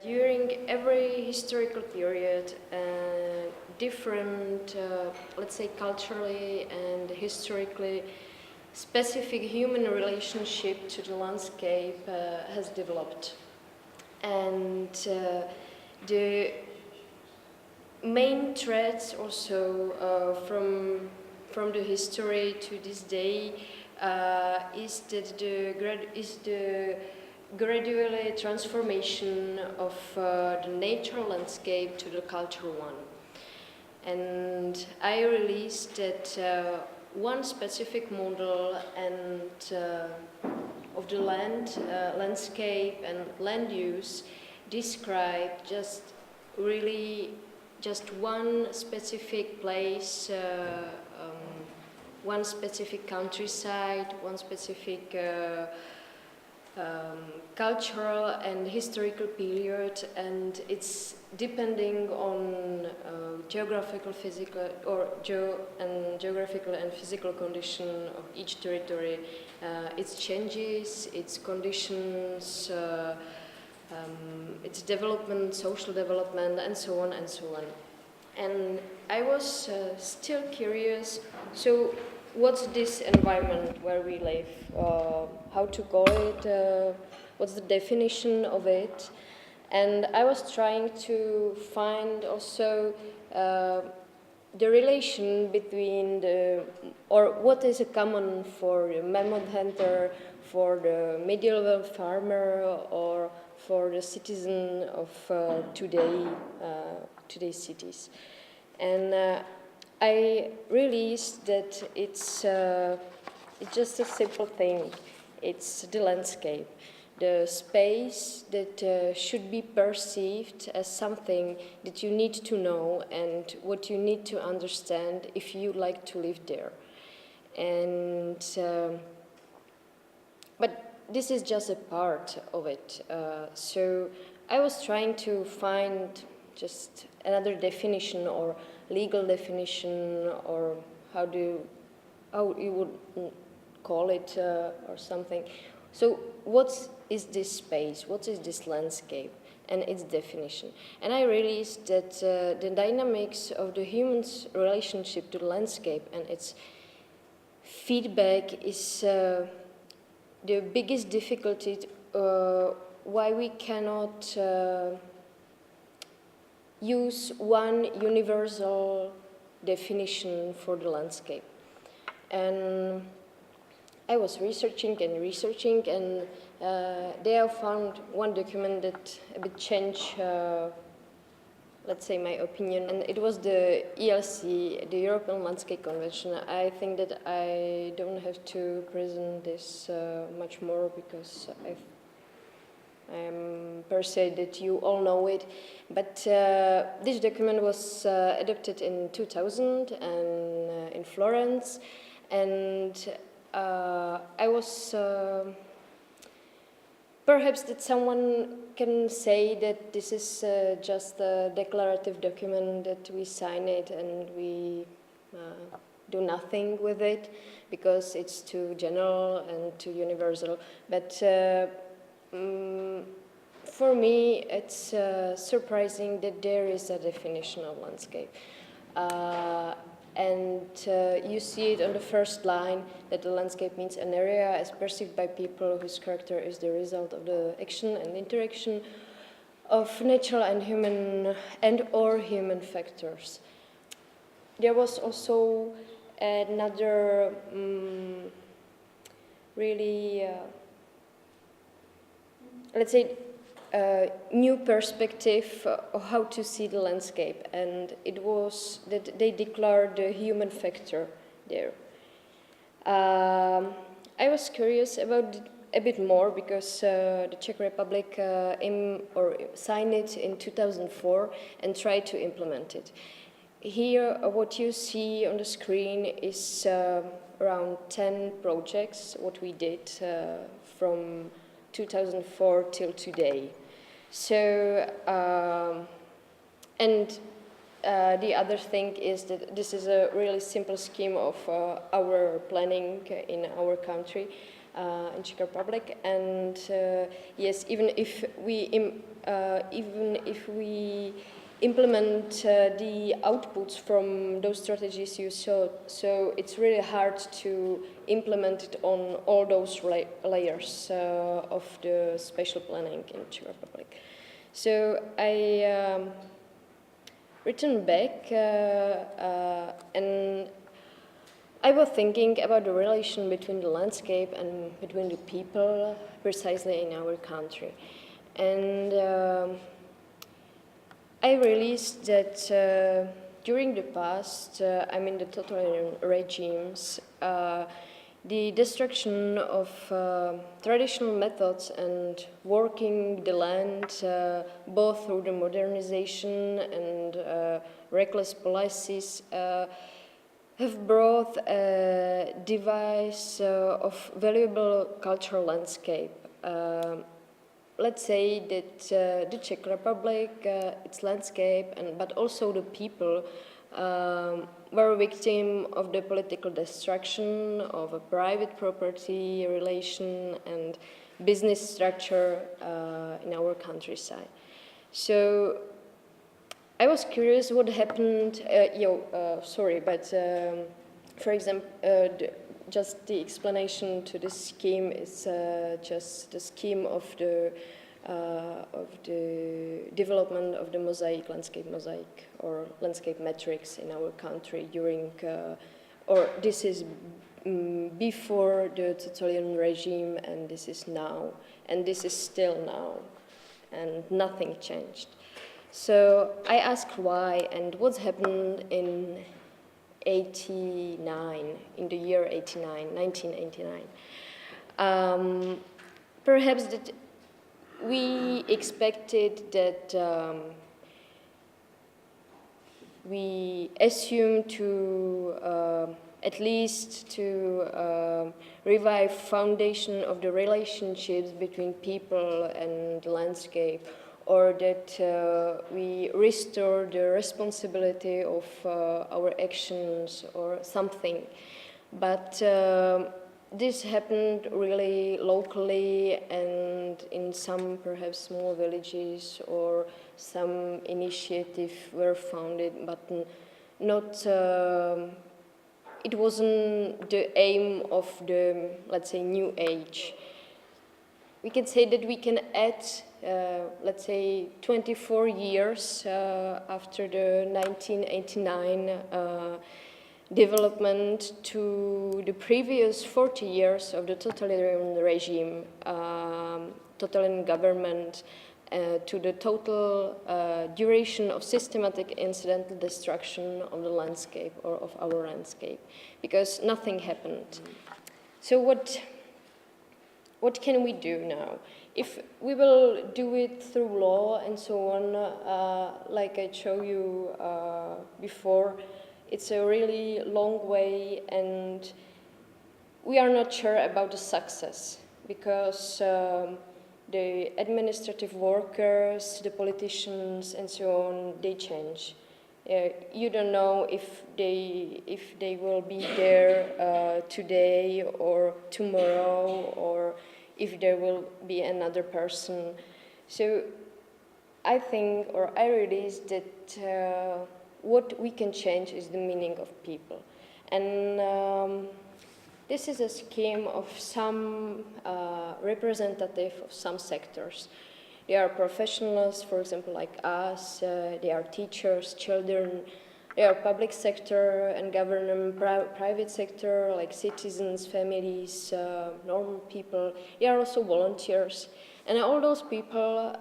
During every historical period, different, let's say culturally and historically specific human relationship to the landscape has developed. And the main threads also from the history to this day is the gradually transformation of the nature landscape to the cultural one. And I released that one specific model and of the landscape and land use describe just one specific place, one specific countryside, one specific cultural and historical period, and it's depending on geographical and physical condition of each territory, its changes, its conditions, its development, social development, and so on and so on. And I was still curious, so what's this environment where we live? How to call it? What's the definition of it? And I was trying to find also the relation between or what is a common for the mammoth hunter, for the medieval farmer, or for the citizen of today's cities. And I realized that it's just a simple thing. It's the landscape, the space that should be perceived as something that you need to know and what you need to understand if you like to live there. And but this is just a part of it. So I was trying to find just another definition or legal definition, or how you would call it, or something. So what is this space? What is this landscape? And its definition. And I realized that the dynamics of the human's relationship to the landscape and its feedback is the biggest difficulty why we cannot use one universal definition for the landscape. And I was researching, and they have found one document that a bit changed, let's say, my opinion, and it was the ELC, the European Landscape Convention. I think that I don't have to present this much more because I'm persuaded that you all know it, but this document was adopted in 2000 and in Florence, and I was perhaps that someone can say that this is just a declarative document that we sign it and we do nothing with it because it's too general and too universal, but for me, it's surprising that there is a definition of landscape. And you see it on the first line that the landscape means an area as perceived by people whose character is the result of the action and interaction of natural and human and/or human factors. There was also another really let's say, new perspective of how to see the landscape, and it was that they declared the human factor there. I was curious about it a bit more because the Czech Republic signed it in 2004 and tried to implement it. Here, what you see on the screen is around 10 projects, what we did from 2004 till today. So, and the other thing is that this is a really simple scheme of our planning in our country. in Czech Republic. And yes, even if we implement the outputs from those strategies you saw, so it's really hard to implement it on all those layers of the spatial planning in Czech Republic. So I returned back and I was thinking about the relation between the landscape and between the people precisely in our country. And I realized that during the past, the totalitarian regimes, the destruction of traditional methods and working the land, both through the modernization and reckless policies, have brought a device of valuable cultural landscape. Let's say that the Czech Republic, its landscape, but also the people were a victim of the political destruction of a private property relation and business structure in our countryside. So I was curious what happened, for example, just the explanation to this scheme is just the scheme of the development of the landscape mosaic, or landscape metrics in our country during, or this is before the totalitarian regime, and this is now, and this is still now, and nothing changed. So I asked why and what's happened in 89, in the year 1989. Perhaps that we expected that we assumed to at least to revive foundation of the relationships between people and the landscape, or that we restore the responsibility of our actions or something. But this happened really locally and in some perhaps small villages, or some initiatives were founded, but not, it wasn't the aim of the, let's say, new age. We can say that we can add, let's say, 24 years after the 1989 development to the previous 40 years of the totalitarian regime, totalitarian government, to the total duration of systematic incidental destruction of the landscape, or of our landscape, because nothing happened. So what can we do now? If we will do it through law and so on, like I showed you before, it's a really long way, and we are not sure about the success, because the administrative workers, the politicians, and so on, they change. You don't know if they will be there today or tomorrow, or if there will be another person. So I think, or I realized that what we can change is the meaning of people. And this is a scheme of some representative of some sectors. They are professionals, for example, like us. They are teachers, children. They are public sector and government, private sector, like citizens, families, normal people. They are also volunteers. And all those people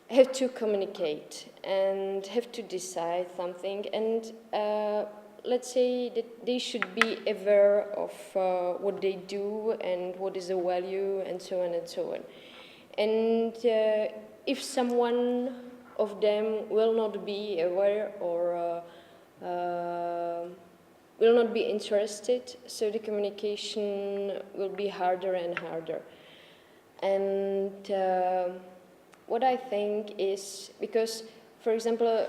have to communicate and have to decide something. And let's say that they should be aware of what they do and what is the value, and so on and so on. And if someone of them will not be aware or will not be interested, so the communication will be harder and harder. And what I think is, because, for example,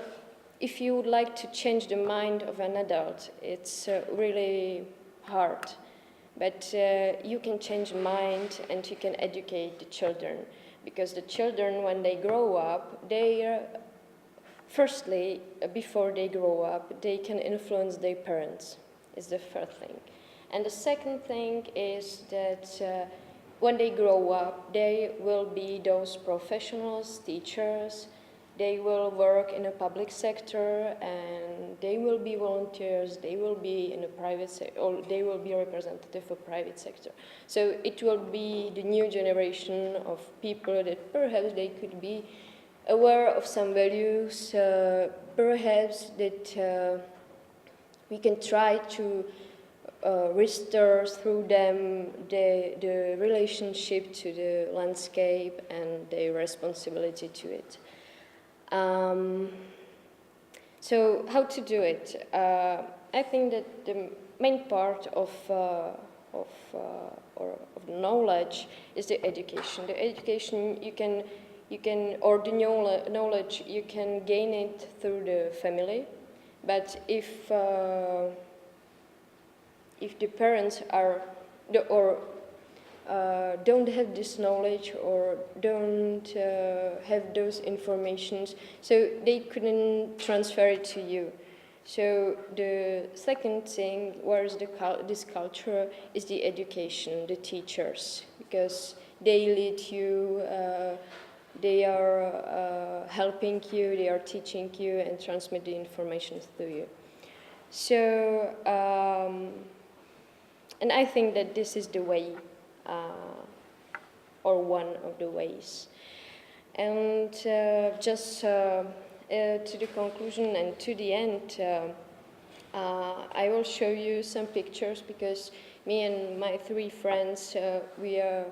if you would like to change the mind of an adult, it's really hard, But you can change mind and you can educate the children, because the children, when they grow up, firstly, before they grow up, they can influence their parents, is the first thing. And the second thing is that when they grow up, they will be those professionals, teachers, they will work in a public sector, and they will be volunteers, they will be in a private sector, or they will be representative of private sector. So it will be the new generation of people that perhaps they could be aware of some values, perhaps that we can try to restore through them the relationship to the landscape and their responsibility to it. So how to do it? I think that the main part of knowledge is the education. The education you can or the knowledge you can gain it through the family, but if the parents don't have this knowledge or don't have those informations, so they couldn't transfer it to you. So the second thing, where's this culture, is the education, the teachers, because they lead you, they are helping you, they are teaching you and transmit the information through you. So, and I think that this is the way, or one of the ways. And just to the conclusion and to the end, I will show you some pictures, because me and my three friends, we are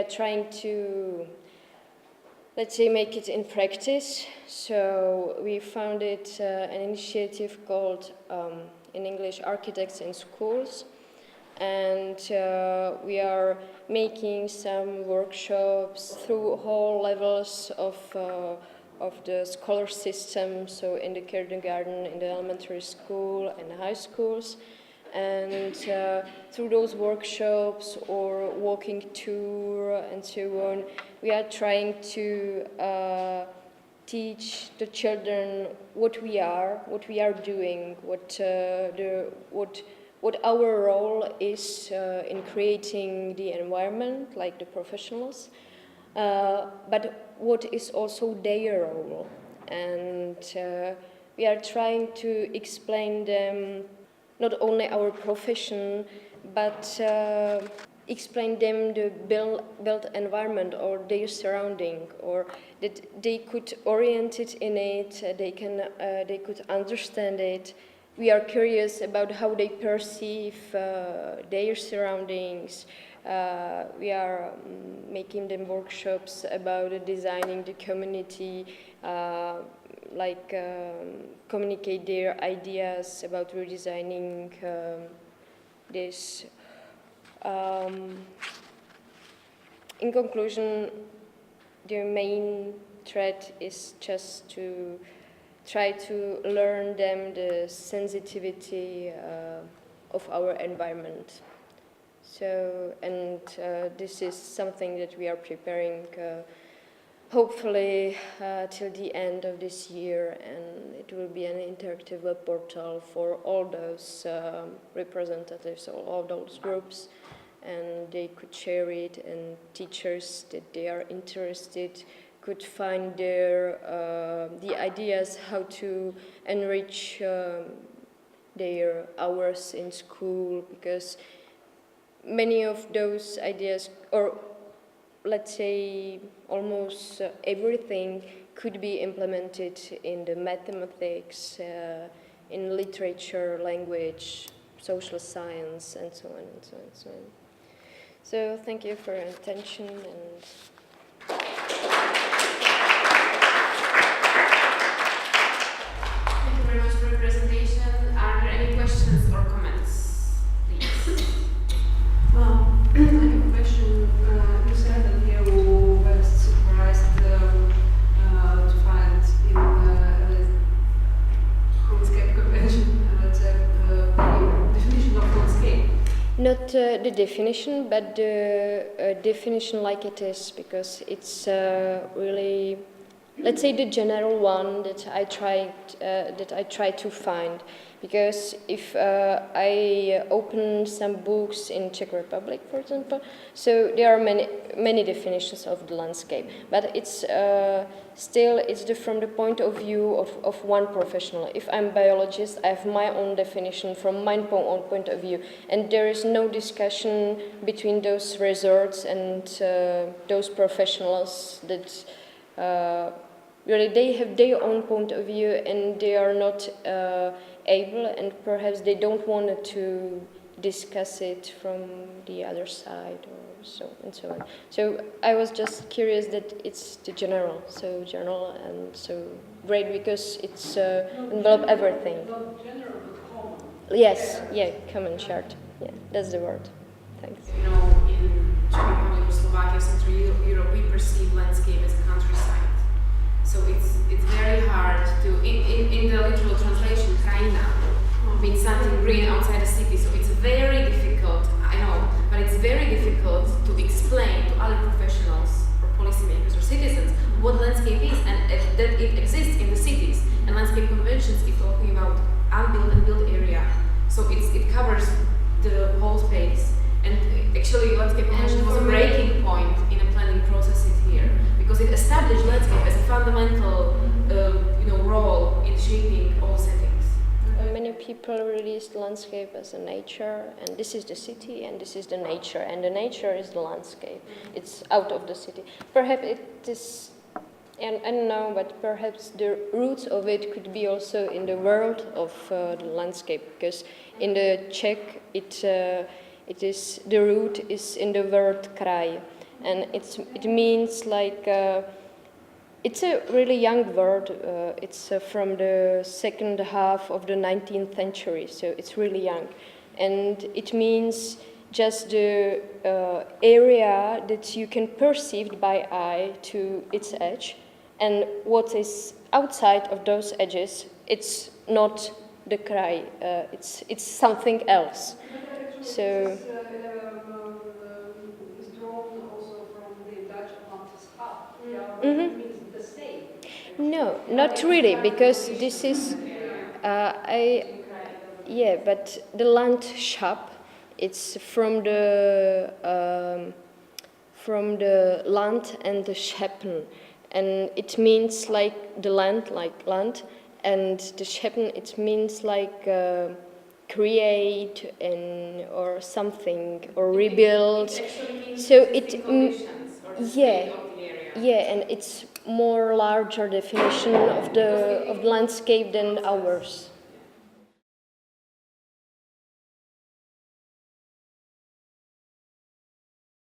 trying to, let's say, make it in practice. So we founded an initiative called, in English, Architects in Schools. And we are making some workshops through all levels of the scholar system, so in the kindergarten, in the elementary school, and high schools. And through those workshops or walking tour and so on, we are trying to teach the children what we are doing, what our role is in creating the environment, like the professionals, but what is also their role. And we are trying to explain them not only our profession, but explain them the built environment or their surrounding, or that they could orient it in it, they could understand it. We are curious about how they perceive their surroundings. We are making them workshops about designing the community, communicate their ideas about redesigning this. In conclusion, the main threat is just to try to learn them the sensitivity of our environment. So, and this is something that we are preparing hopefully till the end of this year, and it will be an interactive web portal for all those representatives, all those groups, and they could share it, and teachers that they are interested could find their the ideas how to enrich their hours in school, because many of those ideas, or let's say almost everything, could be implemented in the mathematics, in literature, language, social science, and so on and so on and so on. So thank you for your attention. And thank you very much for the presentation. Are there any questions or comments, please? Well, I have a question. You said that you were surprised to find in the landscape convention, let's say, the definition of landscape. Not the definition, but the definition like it is, because it's really, let's say, the general one that I try to find. Because if I open some books in Czech Republic, for example, so there are many definitions of the landscape, but it's still from the point of view of one professional. If I'm a biologist, I have my own definition from my own point of view, and there is no discussion between those resorts and those professionals that really they have their own point of view, and they are not able, and perhaps they don't want to discuss it from the other side, or so and so on. So I was just curious that it's the general and so great, because it's envelop everything. Not general, but common. Yes, yeah, common chart. Yeah, that's the word. Thanks. You know, in Czech Republic or Slovakia, Central Europe, we perceive landscape as countryside. So it's very hard to, in the literal translation, krajina means something green outside the city. So it's very difficult, I know, but it's very difficult to explain to other professionals or policymakers or citizens what landscape is, and that it exists in the cities. And landscape conventions is talking about unbuilt and built area. So it covers the whole space. And actually, landscape convention was a breaking point in the planning processes here, because it established landscape as a fundamental, role in shaping all settings. Many people released landscape as a nature, and this is the city, and this is the nature, and the nature is the landscape. It's out of the city. Perhaps it is, and I don't know, but perhaps the roots of it could be also in the world of the landscape, because in the Czech it is, the root is in the word kraj, and it means like. It's a really young word. It's from the second half of the 19th century, so it's really young. And it means just the area that you can perceive by eye to its edge. And what is outside of those edges, it's not the kraj, it's something else. So. Is drawn also from the Dutch landschap. Mm-hmm. The same. No, not really, because this is, but the Landschap, it's from the land and the Scheppen, and it means like the land, and the Scheppen, it means like create or something or rebuild. So it, yeah, and it's more larger definition of the landscape than ours.